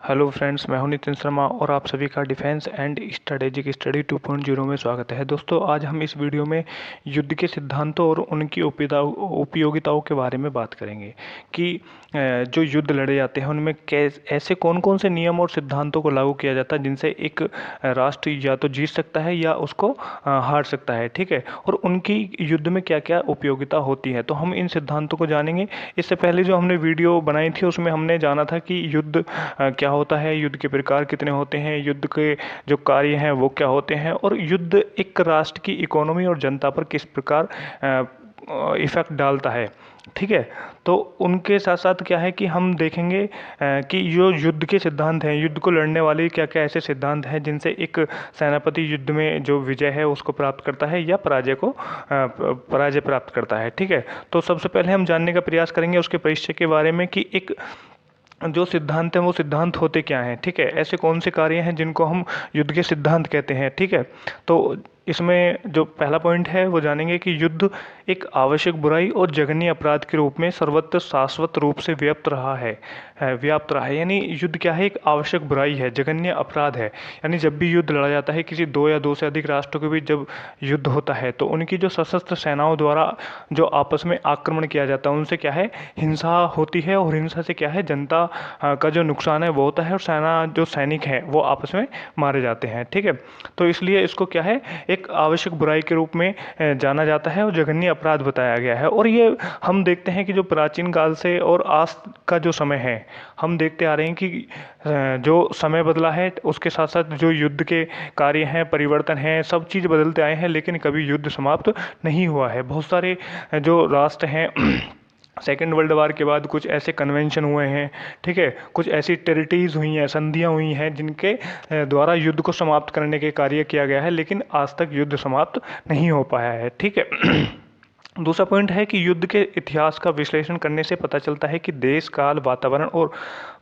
Hello friends, मैं हूं नितिन शर्मा और आप सभी का डिफेंस एंड स्ट्रेटेजिक स्टडी 2.0 में स्वागत है। दोस्तों, आज हम इस वीडियो में युद्ध के सिद्धांतों और उनकी उपयोगिताओं के बारे में बात करेंगे कि जो युद्ध लड़े जाते हैं उनमें ऐसे कौन कौन से नियम और सिद्धांतों को लागू किया जाता है जिनसे एक राष्ट्र या तो जीत सकता है या उसको हार सकता है। ठीक है, और उनकी युद्ध में क्या क्या उपयोगिता होती है, तो हम इन सिद्धांतों को जानेंगे। इससे पहले जो हमने वीडियो बनाई थी उसमें हमने जाना था कि युद्ध क्या होता है, युद्ध के प्रकार कितने होते हैं, युद्ध के जो कार्य हैं वो क्या होते हैं, और युद्ध एक राष्ट्र की इकोनॉमी और जनता पर किस प्रकार इफेक्ट डालता है। ठीक है, तो उनके साथ साथ क्या है कि हम देखेंगे कि जो युद्ध के सिद्धांत हैं, युद्ध को लड़ने वाले क्या क्या ऐसे सिद्धांत हैं जिनसे एक सेनापति युद्ध में जो विजय है उसको प्राप्त करता है या पराजय प्राप्त करता है। ठीक है, तो सबसे पहले हम जानने का प्रयास करेंगे उसके परिचय के बारे में कि एक जो सिद्धांत हैं वो सिद्धांत होते क्या हैं। ठीक है, ऐसे कौन से कार्य हैं जिनको हम युद्ध के सिद्धांत कहते हैं। ठीक है, तो इसमें जो पहला पॉइंट है वो जानेंगे कि युद्ध एक आवश्यक बुराई और जघन्य अपराध के रूप में सर्वत्र शाश्वत रूप से व्याप्त रहा है। यानी युद्ध क्या है, एक आवश्यक बुराई है, जघन्य अपराध है। यानी जब भी युद्ध लड़ा जाता है, किसी दो या दो से अधिक राष्ट्रों के बीच जब युद्ध होता है तो उनकी जो सशस्त्र सेनाओं द्वारा जो आपस में आक्रमण किया जाता है उनसे क्या है, हिंसा होती है, और हिंसा से क्या है, जनता का जो नुकसान है वो होता है, और जो सैनिक हैं वो आपस में मारे जाते हैं। ठीक है, तो इसलिए इसको क्या है, एक आवश्यक बुराई के रूप में जाना जाता है और जघन्य अपराध बताया गया है। और ये हम देखते हैं कि जो प्राचीन काल से और आज का जो समय है, हम देखते आ रहे हैं कि जो समय बदला है उसके साथ साथ जो युद्ध के कार्य हैं, परिवर्तन हैं, सब चीज़ बदलते आए हैं, लेकिन कभी युद्ध समाप्त नहीं हुआ है। बहुत सारे जो राष्ट्र हैं सेकेंड वर्ल्ड वार के बाद कुछ ऐसे कन्वेंशन हुए हैं। ठीक है, कुछ ऐसी टेरिटरीज हुई हैं, संधियाँ हुई हैं जिनके द्वारा युद्ध को समाप्त करने के कार्य किया गया है, लेकिन आज तक युद्ध समाप्त नहीं हो पाया है। ठीक है दूसरा पॉइंट है कि युद्ध के इतिहास का विश्लेषण करने से पता चलता है कि देश, काल, वातावरण और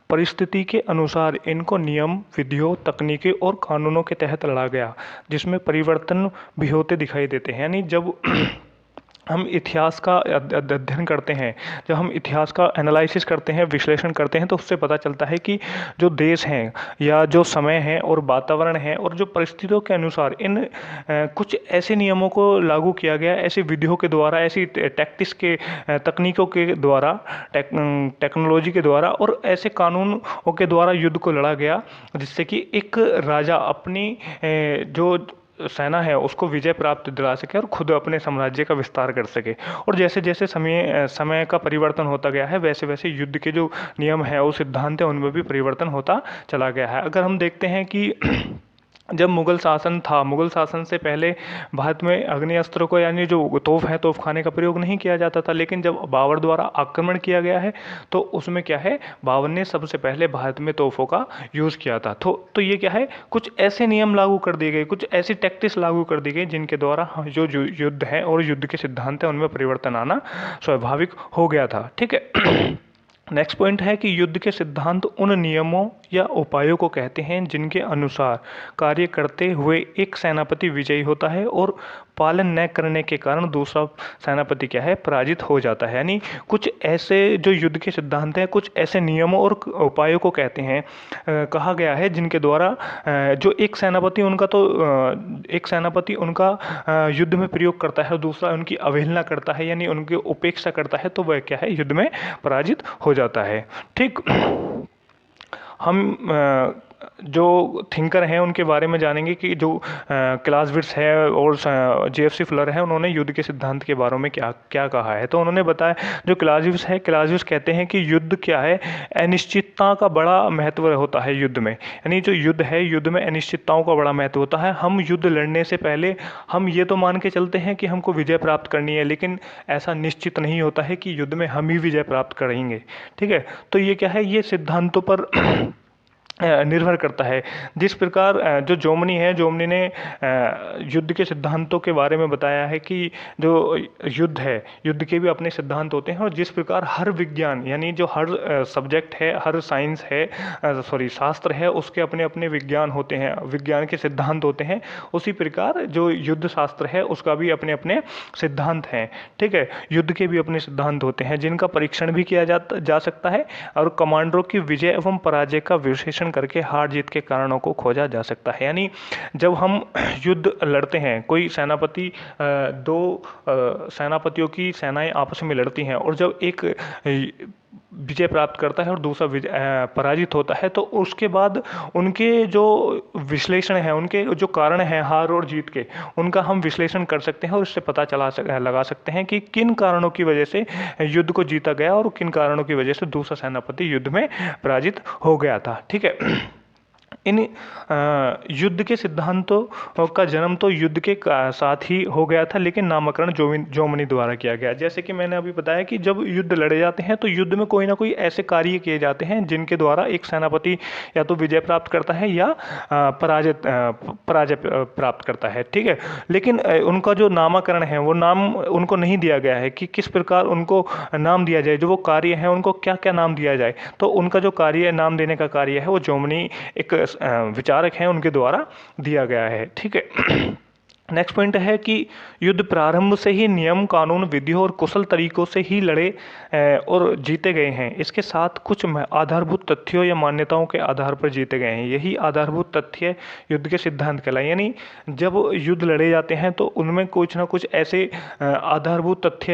परिस्थिति के अनुसार इनको नियम, विधियों, तकनीकी और कानूनों के तहत लड़ा गया, जिसमें परिवर्तन भी होते दिखाई देते हैं। यानी जब हम इतिहास का अध्ययन करते हैं, जब हम इतिहास का एनालिसिस करते हैं, विश्लेषण करते हैं, तो उससे पता चलता है कि जो देश हैं या जो समय है और वातावरण है और जो परिस्थितियों के अनुसार इन कुछ ऐसे नियमों को लागू किया गया, ऐसी विधियों के द्वारा, ऐसी तकनीकों के द्वारा, टेक्नोलॉजी के द्वारा और ऐसे कानूनों के द्वारा युद्ध को लड़ा गया, जिससे कि एक राजा अपनी जो सेना है उसको विजय प्राप्त दिला सके और खुद अपने साम्राज्य का विस्तार कर सके। और जैसे जैसे समय का परिवर्तन होता गया है, वैसे वैसे युद्ध के जो नियम है और सिद्धांत है उनमें भी परिवर्तन होता चला गया है। अगर हम देखते हैं कि जब मुगल शासन था, मुगल शासन से पहले भारत में अग्नि को, यानी जो तोप है, तोप खाने का प्रयोग नहीं किया जाता था। लेकिन जब बाबर द्वारा आक्रमण किया गया है तो उसमें क्या है, बाबर ने सबसे पहले भारत में तोपों का यूज़ किया था। तो ये क्या है, कुछ ऐसे नियम लागू कर दिए गए, कुछ ऐसी टैक्टिस लागू कर दी गई जिनके द्वारा जो युद्ध है और युद्ध के सिद्धांत हैं उनमें परिवर्तन आना स्वाभाविक हो गया था। ठीक है नेक्स्ट पॉइंट है कि युद्ध के सिद्धांत उन नियमों या उपायों को कहते हैं जिनके अनुसार कार्य करते हुए एक सेनापति विजयी होता है और पालन न करने के कारण दूसरा सेनापति क्या है, पराजित हो जाता है। यानी कुछ ऐसे जो युद्ध के सिद्धांत हैं, कुछ ऐसे नियमों और उपायों को कहते हैं, कहा गया है, जिनके द्वारा जो एक सेनापति उनका युद्ध में प्रयोग करता है, दूसरा उनकी अवहेलना करता है, यानी उनकी उपेक्षा करता है, तो वह क्या है, युद्ध में पराजित हो जाता है। ठीक, हम जो थिंकर हैं उनके बारे में जानेंगे कि जो क्लाउज़विट्ज़ है और जेएफसी फुलर है, उन्होंने युद्ध के सिद्धांत के बारे में क्या क्या कहा है। तो उन्होंने बताया, जो क्लाउज़विट्ज़ कहते हैं कि युद्ध क्या है, अनिश्चितता का बड़ा महत्व होता है युद्ध में। यानी जो युद्ध है, युद्ध में अनिश्चितताओं का बड़ा महत्व होता है। हम युद्ध लड़ने से पहले हम ये तो मान के चलते हैं कि हमको विजय प्राप्त करनी है, लेकिन ऐसा निश्चित नहीं होता है कि युद्ध में हम ही विजय प्राप्त करेंगे। ठीक है, तो ये क्या है, ये सिद्धांतों पर निर्भर करता है। जिस प्रकार जो जोमनी ने युद्ध के सिद्धांतों के बारे में बताया है कि जो युद्ध है, युद्ध के भी अपने सिद्धांत होते हैं, और जिस प्रकार हर विज्ञान, यानी जो हर सब्जेक्ट है, हर साइंस है, शास्त्र है, उसके अपने अपने विज्ञान होते हैं, विज्ञान के सिद्धांत होते हैं। उसी प्रकार जो युद्ध शास्त्र है उसका भी अपने अपने सिद्धांत हैं। ठीक है, युद्ध के भी अपने सिद्धांत होते हैं जिनका परीक्षण भी किया जा सकता है, और कमांडरों की विजय एवं पराजय का विश्लेषण विश्लेषण करके हार जीत के कारणों को खोजा जा सकता है। यानी जब हम युद्ध लड़ते हैं, कोई सेनापति दो सेनापतियों की सेनाएं आपस में लड़ती हैं और जब एक विजय प्राप्त करता है और दूसरा पराजित होता है, तो उसके बाद उनके जो विश्लेषण है, उनके जो कारण हैं हार और जीत के, उनका हम विश्लेषण कर सकते हैं और इससे पता लगा सकते हैं कि किन कारणों की वजह से युद्ध को जीता गया और किन कारणों की वजह से दूसरा सेनापति युद्ध में पराजित हो गया था। ठीक है। इन युद्ध के सिद्धांतों का जन्म तो युद्ध के साथ ही हो गया था, लेकिन नामकरण जोमनी द्वारा किया गया। जैसे कि मैंने अभी बताया कि जब युद्ध लड़े जाते हैं तो युद्ध में कोई ना कोई ऐसे कार्य किए जाते हैं जिनके द्वारा एक सेनापति या तो विजय प्राप्त करता है या पराजय प्राप्त करता है। ठीक है। लेकिन उनका जो नामकरण है वो नाम उनको नहीं दिया गया है कि किस प्रकार उनको नाम दिया जाए, जो वो कार्य है उनको क्या क्या नाम दिया जाए। तो उनका जो कार्य नाम देने का कार्य है वो जोमनी एक विचारक हैं उनके द्वारा दिया गया है। ठीक है। नेक्स्ट पॉइंट है कि युद्ध प्रारंभ से ही नियम कानून विधियों और कुशल तरीकों से ही लड़े और जीते गए हैं। इसके साथ कुछ आधारभूत तथ्यों या मान्यताओं के आधार पर जीते गए हैं। यही आधारभूत तथ्य युद्ध के सिद्धांत कहलाए। यानी जब युद्ध लड़े जाते हैं तो उनमें कुछ ना कुछ ऐसे आधारभूत तथ्य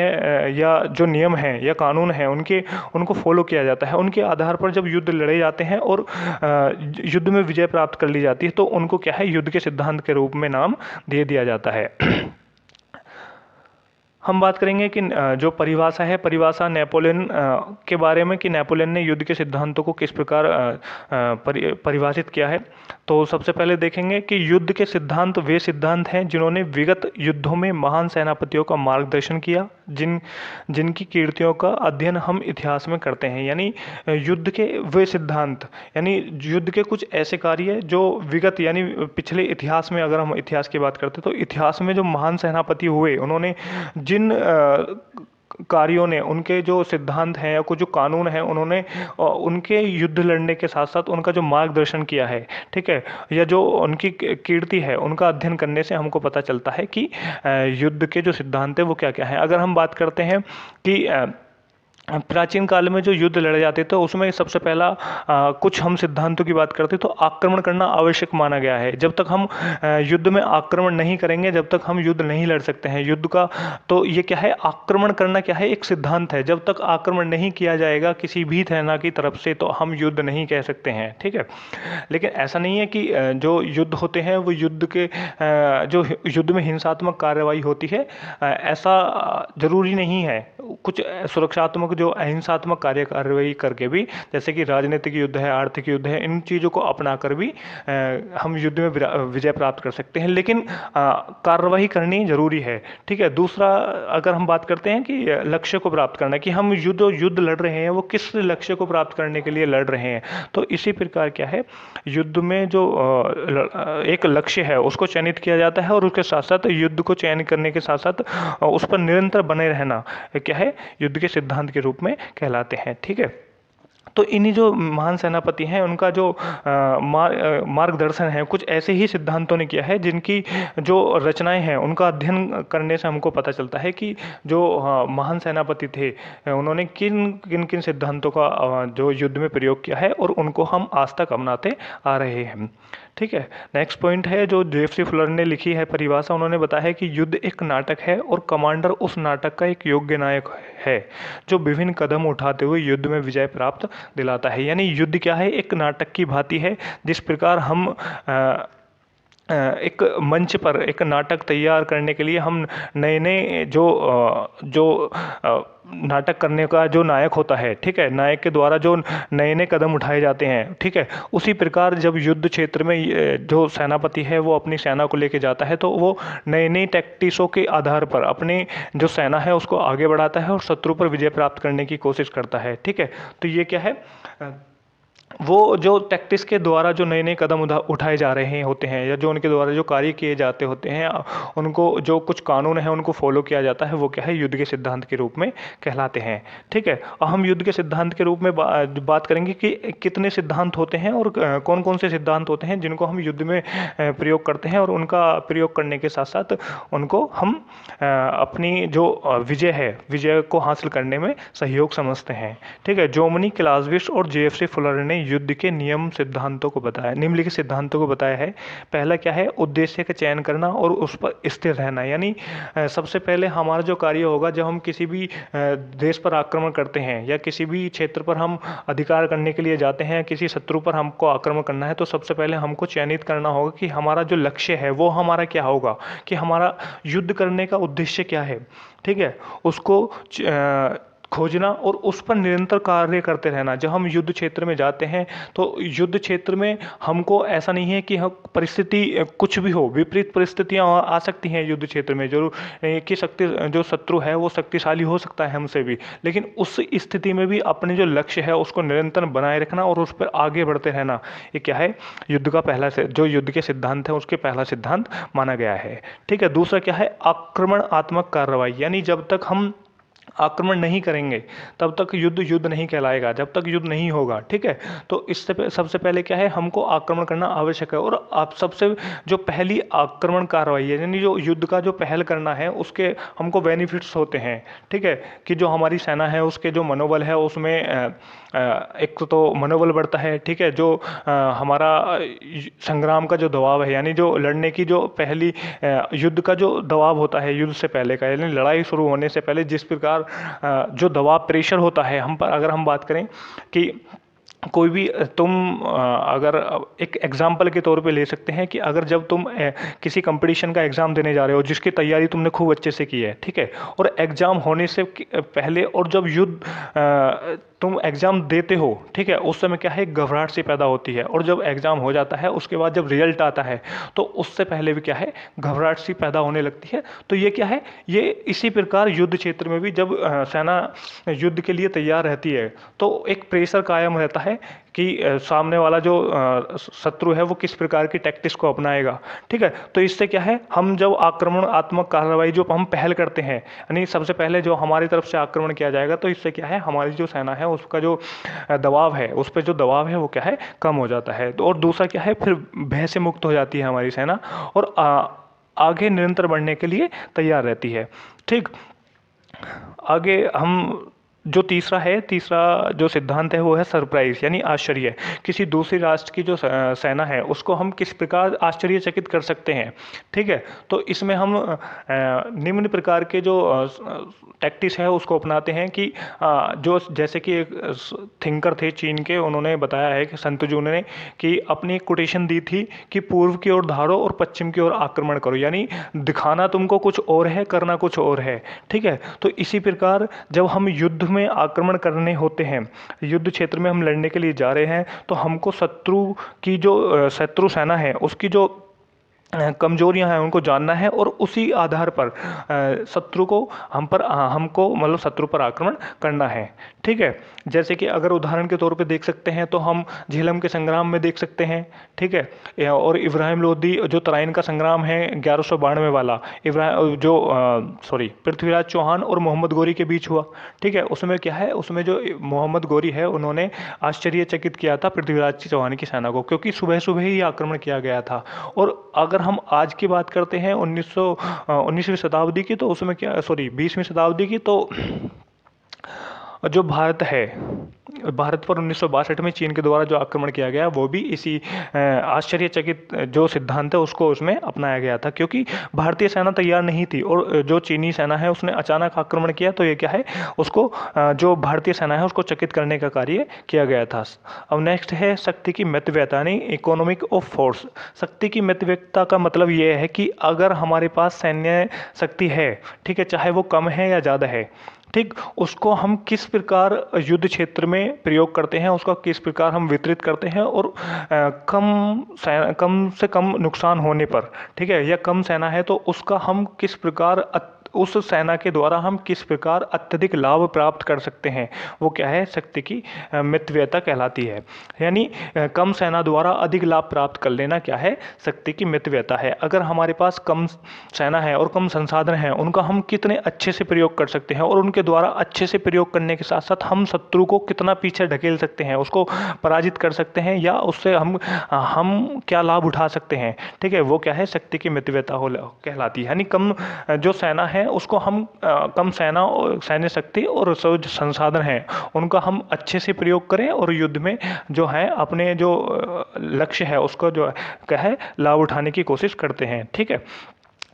या जो नियम हैं या कानून हैं उनको फॉलो किया जाता है। उनके आधार पर जब युद्ध लड़े जाते हैं और युद्ध में विजय प्राप्त कर ली जाती है तो उनको क्या है, युद्ध के सिद्धांत के रूप में नाम दे दिया जाता है। हम बात करेंगे कि जो परिभाषा है, परिभाषा नेपोलियन के बारे में कि नेपोलियन ने युद्ध के सिद्धांतों को किस प्रकार परिभाषित किया है। तो सबसे पहले देखेंगे कि युद्ध के सिद्धांत वे सिद्धांत हैं जिन्होंने विगत युद्धों में महान सेनापतियों का मार्गदर्शन किया, जिनकी कीर्तियों का अध्ययन हम इतिहास में करते हैं। यानी युद्ध के वे सिद्धांत, यानी युद्ध के कुछ ऐसे कार्य जो विगत यानी पिछले इतिहास में, अगर हम इतिहास की बात करते तो इतिहास में जो महान सेनापति हुए, उन्होंने जिन कार्यों ने, उनके जो सिद्धांत हैं या कुछ जो कानून हैं, उन्होंने उनके युद्ध लड़ने के साथ साथ उनका जो मार्गदर्शन किया है, ठीक है, या जो उनकी कीर्ति है, उनका अध्ययन करने से हमको पता चलता है कि युद्ध के जो सिद्धांत है वो क्या क्या हैं। अगर हम बात करते हैं कि प्राचीन काल में जो युद्ध लड़े जाते थे उसमें सबसे पहला कुछ हम सिद्धांतों की बात करते तो आक्रमण करना आवश्यक माना गया है। जब तक हम युद्ध में आक्रमण नहीं करेंगे, जब तक हम युद्ध नहीं लड़ सकते हैं। युद्ध का तो ये क्या है, आक्रमण करना क्या है, एक सिद्धांत है। जब तक आक्रमण नहीं किया जाएगा किसी भी सेना की तरफ से तो हम युद्ध नहीं कह सकते हैं। ठीक है। लेकिन ऐसा नहीं है कि जो युद्ध होते हैं वो युद्ध के जो युद्ध में हिंसात्मक कार्रवाई होती है, ऐसा जरूरी नहीं है। कुछ सुरक्षात्मक जो अहिंसात्मक कार्रवाई करके भी, जैसे कि राजनीतिक युद्ध है, आर्थिक युद्ध है, इन चीज़ों को अपना कर भी हम युद्ध में विजय प्राप्त कर सकते हैं। लेकिन कार्रवाई करनी जरूरी है। ठीक है। दूसरा, अगर हम बात करते हैं कि लक्ष्य को प्राप्त करना, कि हम युद्ध लड़ रहे हैं वो किस लक्ष्य को प्राप्त करने के लिए लड़ रहे हैं, तो इसी प्रकार क्या है, युद्ध में जो एक लक्ष्य है उसको चयनित किया जाता है और उसके साथ साथ युद्ध को चयन करने के साथ साथ उस पर निरंतर बने रहना क्या है, युद्ध के सिद्धांत के रूप में कहलाते हैं। ठीक है। तो इन्हीं जो महान सेनापति हैं उनका जो मार्गदर्शन है कुछ ऐसे ही सिद्धांतों ने किया है, जिनकी जो रचनाएं हैं उनका अध्ययन करने से हमको पता चलता है कि जो महान सेनापति थे उन्होंने किन किन सिद्धांतों का जो युद्ध में प्रयोग किया है और उनको हम आज तक अपनाते आ रहे हैं। ठीक है। नेक्स्ट पॉइंट है जो जेएफसी फुलर ने लिखी है परिभाषा। उन्होंने बताया है कि युद्ध एक नाटक है और कमांडर उस नाटक का एक योग्य नायक है जो विभिन्न कदम उठाते हुए युद्ध में विजय प्राप्त दिलाता है। यानी युद्ध क्या है, एक नाटक की भांति है। जिस प्रकार हम एक मंच पर एक नाटक तैयार करने के लिए हम नए नए जो नाटक करने का जो नायक होता है, ठीक है, नायक के द्वारा जो नए नए कदम उठाए जाते हैं, ठीक है, उसी प्रकार जब युद्ध क्षेत्र में जो सेनापति है वो अपनी सेना को लेके जाता है तो वो नई नई टैक्टिक्सों के आधार पर अपनी जो सेना है उसको आगे बढ़ाता है और शत्रु पर विजय प्राप्त करने की कोशिश करता है। ठीक है। तो ये क्या है, वो जो टैक्टिक्स के द्वारा जो नए नए कदम उठाए जा रहे होते हैं या जो उनके द्वारा जो कार्य किए जाते होते हैं, उनको जो कुछ कानून है उनको फॉलो किया जाता है, वो क्या है, युद्ध के सिद्धांत के रूप में कहलाते हैं। ठीक है। और हम युद्ध के सिद्धांत के रूप में बात करेंगे कि कितने सिद्धांत होते हैं और कौन कौन से सिद्धांत होते हैं जिनको हम युद्ध में प्रयोग करते हैं और उनका प्रयोग करने के साथ साथ उनको हम अपनी जो विजय को हासिल करने में सहयोग समझते हैं। ठीक है। जोमनी, क्लाउज़विट्ज़ और जेएफसी फुलर ने युद्ध के नियम सिद्धांतों को बताया, निम्नलिखित सिद्धांतों को बताया है। पहला क्या है, उद्देश्य का चयन करना और उस पर स्थिर रहना। यानी सबसे पहले हमारा जो कार्य होगा जब हम किसी भी देश पर आक्रमण करते हैं या किसी भी क्षेत्र पर हम अधिकार करने के लिए जाते हैं, किसी शत्रु पर हमको आक्रमण करना है, तो सबसे पहले हमको चयनित करना होगा कि हमारा जो लक्ष्य है वो हमारा क्या होगा, कि हमारा युद्ध करने का उद्देश्य क्या है। ठीक है, उसको खोजना और उस पर निरंतर कार्य करते रहना। जब हम युद्ध क्षेत्र में जाते हैं तो युद्ध क्षेत्र में हमको ऐसा नहीं है कि हम परिस्थिति कुछ भी हो, विपरीत परिस्थितियां आ सकती हैं युद्ध क्षेत्र में, जरूर कि जो शत्रु है वो शक्तिशाली हो सकता है हमसे भी, लेकिन उस स्थिति में भी अपने जो लक्ष्य है उसको निरंतर बनाए रखना और उस पर आगे बढ़ते रहना, ये क्या है, युद्ध का पहला से जो युद्ध के सिद्धांत है उसके पहला सिद्धांत माना गया है। ठीक है, दूसरा क्या है, आक्रमणात्मक कार्रवाई। यानी जब तक हम आक्रमण नहीं करेंगे तब तक युद्ध नहीं कहलाएगा, जब तक युद्ध नहीं होगा। ठीक है, तो इससे सबसे पहले क्या है, हमको आक्रमण करना आवश्यक है। और आप सबसे जो पहली आक्रमण कार्रवाई है, यानी जो युद्ध का जो पहल करना है उसके हमको बेनिफिट्स होते हैं। ठीक है, कि जो हमारी सेना है उसके जो मनोबल है उसमें एक तो मनोबल बढ़ता है। ठीक है, जो हमारा संग्राम का जो दबाव है, यानी जो लड़ने की जो पहली युद्ध का जो दबाव होता है युद्ध से पहले का, यानी लड़ाई शुरू होने से पहले जिस प्रकार जो दबाव प्रेशर होता है हम पर, अगर हम बात करें कि कोई भी तुम अगर एक एग्जाम्पल के तौर पे ले सकते हैं कि अगर जब तुम किसी कंपटीशन का एग्ज़ाम देने जा रहे हो जिसकी तैयारी तुमने खूब अच्छे से की है, ठीक है, और एग्ज़ाम होने से पहले और जब युद्ध तुम एग्ज़ाम देते हो, ठीक है, उस समय क्या है, घबराहट सी पैदा होती है। और जब एग्ज़ाम हो जाता है उसके बाद जब रिजल्ट आता है तो उससे पहले भी क्या है, घबराहट सी पैदा होने लगती है। तो ये क्या है, ये इसी प्रकार युद्ध क्षेत्र में भी जब सेना युद्ध के लिए तैयार रहती है तो एक प्रेशर कायम रहता है कि सामने वाला जो शत्रु है वो किस प्रकार की टैक्टिक्स को अपनाएगा। ठीक है, तो इससे क्या है, हम जब आक्रमणात्मक कार्रवाई जो हम पहल करते हैं, यानी सबसे पहले जो हमारी तरफ से आक्रमण किया जाएगा, तो इससे क्या है, हमारी जो सेना है उसका जो दबाव है, उस पर जो दबाव है वो क्या है, कम हो जाता है। और दूसरा क्या है, फिर भय से मुक्त हो जाती है हमारी सेना और आगे निरंतर बढ़ने के लिए तैयार रहती है। ठीक, आगे हम जो तीसरा जो सिद्धांत है वो है सरप्राइज, यानी आश्चर्य। किसी दूसरे राष्ट्र की जो सेना है उसको हम किस प्रकार आश्चर्यचकित कर सकते हैं। ठीक है, तो इसमें हम निम्न प्रकार के जो टैक्टिक्स है उसको अपनाते हैं कि जो जैसे कि एक थिंकर थे चीन के, उन्होंने बताया है कि संतजू ने कि अपनी एक कोटेशन दी थी कि पूर्व की ओर धारो और पश्चिम की ओर आक्रमण करो, यानी दिखाना तुमको कुछ और है, करना कुछ और है। ठीक है, तो इसी प्रकार जब हम युद्ध में आक्रमण करने होते हैं, युद्ध क्षेत्र में हम लड़ने के लिए जा रहे हैं, तो हमको शत्रु सेना है उसकी जो कमजोरियां हैं उनको जानना है और उसी आधार पर हमको मतलब शत्रु पर आक्रमण करना है। ठीक है, जैसे कि अगर उदाहरण के तौर पे देख सकते हैं तो हम झेलम के संग्राम में देख सकते हैं। ठीक है, और इब्राहिम लोदी जो तराइन का संग्राम है 1192 वाला, पृथ्वीराज चौहान और मोहम्मद गोरी के बीच हुआ। ठीक है, उसमें क्या है, उसमें जो मोहम्मद गोरी है उन्होंने आश्चर्यचकित किया था पृथ्वीराज चौहान की सेना को, क्योंकि सुबह सुबह ही आक्रमण किया गया था। और अगर हम आज की बात करते हैं 19वीं शताब्दी की, तो उसमें 20वीं शताब्दी की, तो जो भारत पर 1962 में चीन के द्वारा जो आक्रमण किया गया वो भी इसी आश्चर्यचकित जो सिद्धांत है उसको उसमें अपनाया गया था, क्योंकि भारतीय सेना तैयार नहीं थी और जो चीनी सेना है उसने अचानक आक्रमण किया। तो ये क्या है, उसको जो भारतीय सेना है उसको चकित करने का कार्य किया गया था। अब नेक्स्ट है शक्ति की मितव्ययता, यानी इकोनॉमिक ऑफ फोर्स। शक्ति की मितव्ययता का मतलब ये है कि अगर हमारे पास सैन्य शक्ति है, ठीक है, चाहे वो कम है या ज़्यादा है, ठीक, उसको हम किस प्रकार युद्ध क्षेत्र में प्रयोग करते हैं, उसका किस प्रकार हम वितरित करते हैं और कम से कम नुकसान होने पर, ठीक है, या कम सेना है तो उसका हम किस प्रकार उस सेना के द्वारा हम किस प्रकार अत्यधिक लाभ प्राप्त कर सकते हैं, वो क्या है, शक्ति की मितव्ययता कहलाती है। यानी कम सेना द्वारा अधिक लाभ प्राप्त कर लेना क्या है, शक्ति की मितव्ययता है। अगर हमारे पास कम सेना है और कम संसाधन है, उनका हम कितने अच्छे से प्रयोग कर सकते हैं और उनके द्वारा अच्छे से प्रयोग करने के साथ साथ हम शत्रु को कितना पीछे ढकेल सकते हैं, उसको पराजित कर सकते हैं या उससे हम क्या लाभ उठा सकते हैं, ठीक है, वो क्या है, शक्ति की मितव्ययता कहलाती है। यानी कम जो सेना है है उसको हम कम सैन्य शक्ति और जो संसाधन हैं उनका हम अच्छे से प्रयोग करें और युद्ध में जो है अपने जो लक्ष्य है उसको जो क्या है लाभ उठाने की कोशिश करते हैं। ठीक है।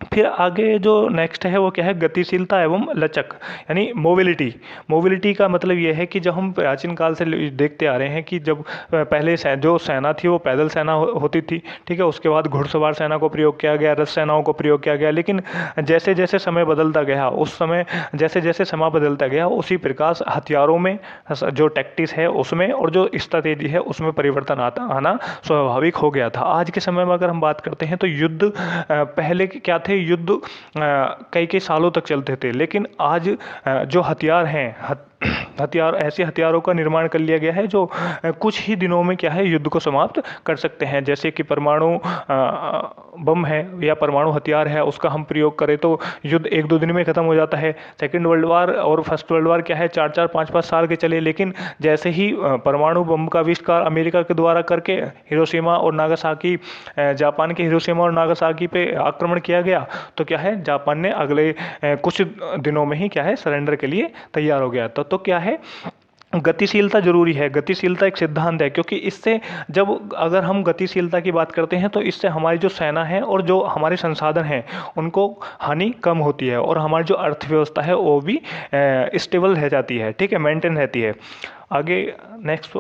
फिर आगे जो नेक्स्ट है वो क्या है, गतिशीलता एवं लचक, यानी मोबिलिटी। मोबिलिटी का मतलब ये है कि जब हम प्राचीन काल से देखते आ रहे हैं कि जब पहले जो सेना थी वो पैदल सेना होती थी, ठीक है, उसके बाद घुड़सवार सेना को प्रयोग किया गया, रथ सेनाओं को प्रयोग किया गया, लेकिन जैसे जैसे समय बदलता गया उस समय जैसे जैसे समय बदलता गया उसी प्रकार हथियारों में जो टैक्टिस है उसमें और जो स्ट्रैटेजी है उसमें परिवर्तन आना स्वाभाविक हो गया था। आज के समय में अगर हम बात करते हैं तो युद्ध पहले क्या थे, युद्ध कई कई सालों तक चलते थे, लेकिन आज जो हथियार हैं ऐसे हथियारों का निर्माण कर लिया गया है जो कुछ ही दिनों में क्या है युद्ध को समाप्त कर सकते हैं। जैसे कि परमाणु बम है या परमाणु हथियार है, उसका हम प्रयोग करें तो युद्ध 1-2 दिन में ख़त्म हो जाता है। सेकेंड वर्ल्ड वार और फर्स्ट वर्ल्ड वार क्या है 4-4 5-5 साल के चले, लेकिन जैसे ही परमाणु बम का आविष्कार अमेरिका के द्वारा करके हिरोशिमा और नागासाकी, जापान के हिरोशिमा और नागासाकी पे आक्रमण किया गया तो क्या है जापान ने अगले कुछ दिनों में ही क्या है सरेंडर के लिए तैयार हो गया। तो क्या है, गतिशीलता जरूरी है। गतिशीलता एक सिद्धांत है, क्योंकि इससे जब अगर हम गतिशीलता की बात करते हैं तो इससे हमारी जो सेना है और जो हमारे संसाधन हैं उनको हानि कम होती है और हमारी जो अर्थव्यवस्था है वो भी स्टेबल रह जाती है, ठीक है, मेंटेन रहती है। आगे नेक्स्ट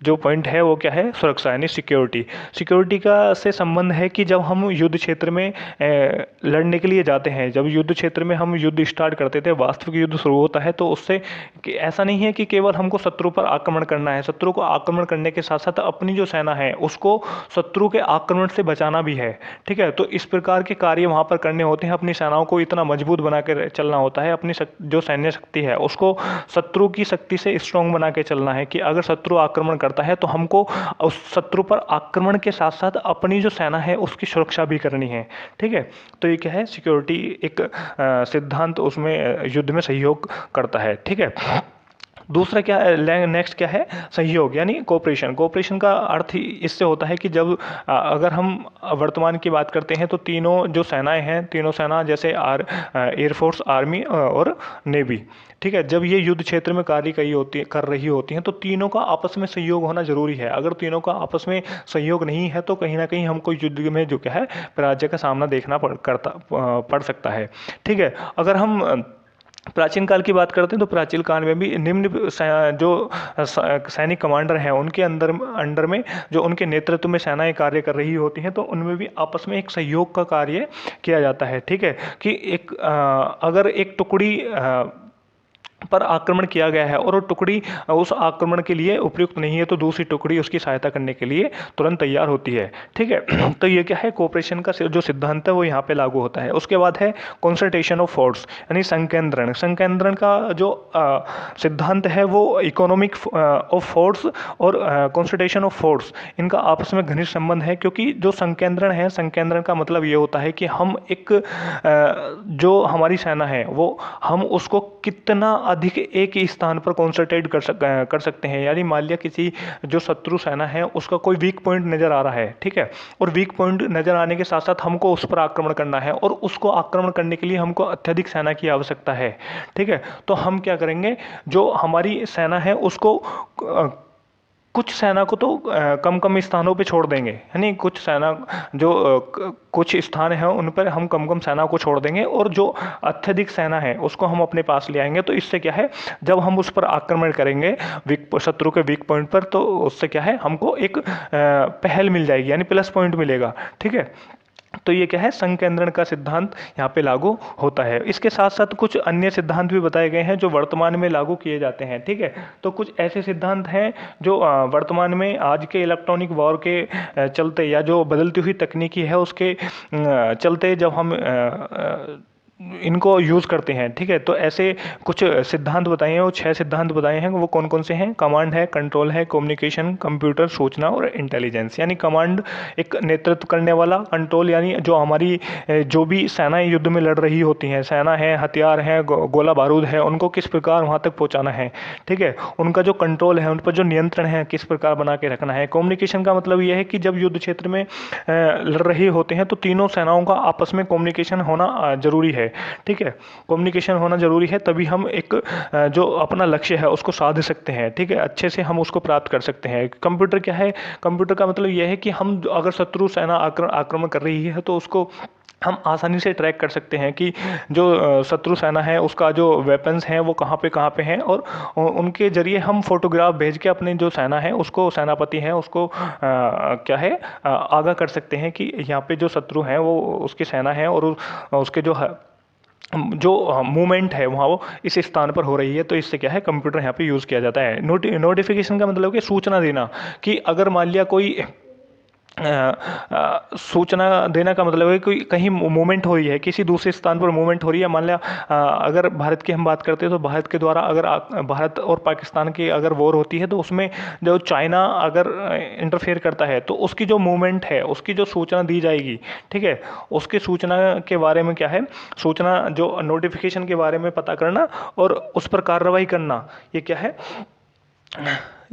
जो पॉइंट है वो क्या है, सुरक्षा यानी सिक्योरिटी। सिक्योरिटी का से संबंध है कि जब हम युद्ध क्षेत्र में लड़ने के लिए जाते हैं, जब युद्ध क्षेत्र में हम युद्ध स्टार्ट करते थे, वास्तविक युद्ध शुरू होता है तो उससे ऐसा नहीं है कि केवल हमको शत्रु पर आक्रमण करना है, शत्रु को आक्रमण करने के साथ साथ अपनी जो सेना है उसको शत्रु के आक्रमण से बचाना भी है, ठीक है। तो इस प्रकार के कार्य वहाँ पर करने होते हैं। अपनी सेनाओं को इतना मजबूत बना के चलना होता है, अपनी जो सैन्य शक्ति है उसको शत्रु की शक्ति से स्ट्रॉन्ग बना के चलना है कि अगर शत्रु आक्रमण करता है तो हमको उस शत्रु पर आक्रमण के साथ साथ अपनी जो सेना है उसकी सुरक्षा भी करनी है, ठीक है। तो ये क्या है, सिक्योरिटी एक सिद्धांत उसमें युद्ध में सहयोग करता है, ठीक है। दूसरा क्या है, नेक्स्ट क्या है, सहयोग यानी कोऑपरेशन। कोऑपरेशन का अर्थ ही इससे होता है कि जब अगर हम वर्तमान की बात करते हैं तो तीनों जो सेनाएं हैं, तीनों सेना जैसे एयरफोर्स, आर्मी और नेवी, ठीक है, जब ये युद्ध क्षेत्र में कार्य कर रही होती हैं तो तीनों का आपस में सहयोग होना जरूरी है। अगर तीनों का आपस में सहयोग नहीं है तो कहीं ना कहीं हमको युद्ध में जो क्या है पराजय का सामना देखना पड़ सकता है, ठीक है। अगर हम प्राचीन काल की बात करते हैं तो प्राचीन काल में भी निम्न जो सैनिक कमांडर हैं उनके अंडर में जो उनके नेतृत्व में सेनाएं कार्य कर रही होती हैं तो उनमें भी आपस में एक सहयोग का कार्य किया जाता है, ठीक है। कि अगर एक टुकड़ी पर आक्रमण किया गया है और वो टुकड़ी उस आक्रमण के लिए उपयुक्त नहीं है तो दूसरी टुकड़ी उसकी सहायता करने के लिए तुरंत तैयार होती है, ठीक है। तो ये क्या है, कोऑपरेशन का जो सिद्धांत है वो यहाँ पे लागू होता है। उसके बाद है कंसंट्रेशन ऑफ फोर्स यानी संकेंद्रण। संकेंद्रण का जो सिद्धांत है वो इकोनॉमिक ऑफ फोर्स और कंसंट्रेशन ऑफ फोर्स, इनका आपस में घनिष्ठ संबंध है। क्योंकि जो संकेंद्रण है, संकेंद्रण का मतलब ये होता है कि हम एक जो हमारी सेना है वो हम उसको कितना अधिक एक ही स्थान पर कॉन्सेंट्रेट कर सकते हैं। यानी मान लिया किसी जो शत्रु सेना है उसका कोई वीक पॉइंट नज़र आ रहा है, ठीक है, और वीक पॉइंट नज़र आने के साथ साथ हमको उस पर आक्रमण करना है और उसको आक्रमण करने के लिए हमको अत्यधिक सेना की आवश्यकता है, ठीक है। तो हम क्या करेंगे, जो हमारी सेना है उसको कुछ सेना को तो कम कम स्थानों पे छोड़ देंगे, यानी कुछ सेना जो कुछ स्थान हैं उन पर हम कम कम सेना को छोड़ देंगे और जो अत्यधिक सेना है उसको हम अपने पास ले आएंगे। तो इससे क्या है, जब हम उस पर आक्रमण करेंगे शत्रु के वीक पॉइंट पर तो उससे क्या है हमको एक पहल मिल जाएगी, यानी प्लस पॉइंट मिलेगा, ठीक है। तो ये क्या है, संकेंद्रण का सिद्धांत यहाँ पे लागू होता है। इसके साथ साथ कुछ अन्य सिद्धांत भी बताए गए हैं जो वर्तमान में लागू किए जाते हैं, ठीक है। तो कुछ ऐसे सिद्धांत हैं जो वर्तमान में आज के इलेक्ट्रॉनिक वॉर के चलते या जो बदलती हुई तकनीकी है उसके चलते जब हम इनको यूज़ करते हैं, ठीक है। तो ऐसे कुछ सिद्धांत बताए हैं, वो 6 सिद्धांत बताए हैं। वो कौन कौन से हैं, कमांड है, कंट्रोल है, कम्युनिकेशन, कंप्यूटर, सूचना और इंटेलिजेंस। यानी कमांड एक नेतृत्व करने वाला, कंट्रोल यानी जो हमारी जो भी सेनाएं युद्ध में लड़ रही होती हैं, सेना है, हथियार है, गोला बारूद है, उनको किस प्रकार वहाँ तक पहुँचाना है, ठीक है। उनका जो कंट्रोल है, उन पर जो नियंत्रण है किस प्रकार बना के रखना है। कम्युनिकेशन का मतलब ये है कि जब युद्ध क्षेत्र में लड़ रहे होते हैं तो तीनों सेनाओं का आपस में कम्युनिकेशन होना जरूरी है, है। ठीक है, कम्युनिकेशन होना ज़रूरी है, तभी हम एक जो अपना लक्ष्य है उसको साध सकते हैं। ठीक है, अच्छे से हम उसको प्राप्त कर सकते हैं। कंप्यूटर क्या है, कंप्यूटर का मतलब यह है कि हम अगर शत्रु सेना आक्रमण कर रही है तो उसको हम आसानी से ट्रैक कर सकते हैं कि जो शत्रु सेना है उसका जो वेपन्स हैं वो कहाँ पे हैं, और उनके ज़रिए हम फोटोग्राफ भेज के अपने जो सेना है उसको, सेनापति हैं उसको क्या है आगाह कर सकते हैं कि यहाँ पे जो शत्रु हैं वो उसकी सेना है, और उसके जो मूवमेंट है वहाँ वो इस स्थान पर हो रही है। तो इससे क्या है, कंप्यूटर यहाँ पे यूज़ किया जाता है। नोटिफिकेशन का मतलब कि सूचना देना, कि अगर मान लिया कोई सूचना देना का मतलब है कोई कहीं मूवमेंट हो रही है, किसी दूसरे स्थान पर मूवमेंट हो रही है। मान लिया अगर भारत की हम बात करते हैं तो भारत के द्वारा अगर भारत और पाकिस्तान की अगर वॉर होती है तो उसमें जो चाइना अगर इंटरफेयर करता है तो उसकी जो मूवमेंट है उसकी जो सूचना दी जाएगी। ठीक है, उसकी सूचना के बारे में क्या है, सूचना जो नोटिफिकेशन के बारे में पता करना और उस पर कार्रवाई करना, ये क्या है,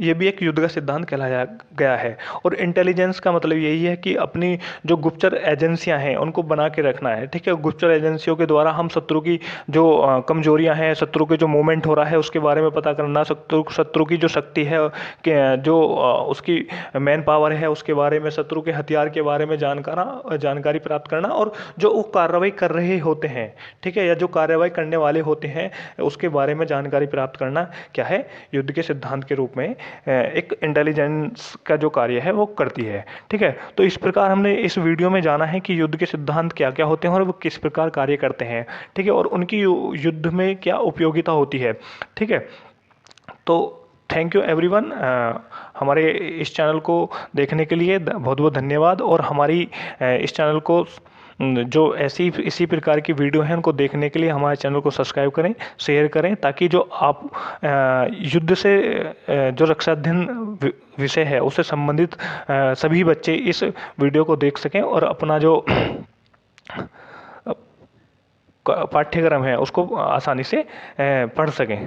ये भी एक युद्ध का सिद्धांत कहलाया गया है। और इंटेलिजेंस का मतलब यही है कि अपनी जो गुप्तचर एजेंसियां हैं उनको बना के रखना है। ठीक है, गुप्तचर एजेंसियों के द्वारा हम शत्रु की जो कमजोरियां हैं, शत्रु के जो मूवमेंट हो रहा है उसके बारे में पता करना, शत्रु की जो शक्ति है, जो उसकी मैन पावर है उसके बारे में, शत्रु के हथियार के बारे में जानकारी प्राप्त करना, और जो वो कार्रवाई कर रहे होते हैं, ठीक है, या जो कार्रवाई करने वाले होते हैं उसके बारे में जानकारी प्राप्त करना क्या है, युद्ध के सिद्धांत के रूप में एक इंटेलिजेंस का जो कार्य है वो करती है। ठीक है, तो इस प्रकार हमने इस वीडियो में जाना है कि युद्ध के सिद्धांत क्या क्या होते हैं और वो किस प्रकार कार्य करते हैं। ठीक है, और उनकी युद्ध में क्या उपयोगिता होती है। ठीक है, तो थैंक यू एवरीवन, हमारे इस चैनल को देखने के लिए बहुत बहुत धन्यवाद। और हमारी इस चैनल को जो इसी प्रकार की वीडियो हैं उनको देखने के लिए हमारे चैनल को सब्सक्राइब करें, शेयर करें, ताकि जो आप युद्ध से जो रक्षा अध्ययन विषय है उससे संबंधित सभी बच्चे इस वीडियो को देख सकें और अपना जो पाठ्यक्रम है उसको आसानी से पढ़ सकें।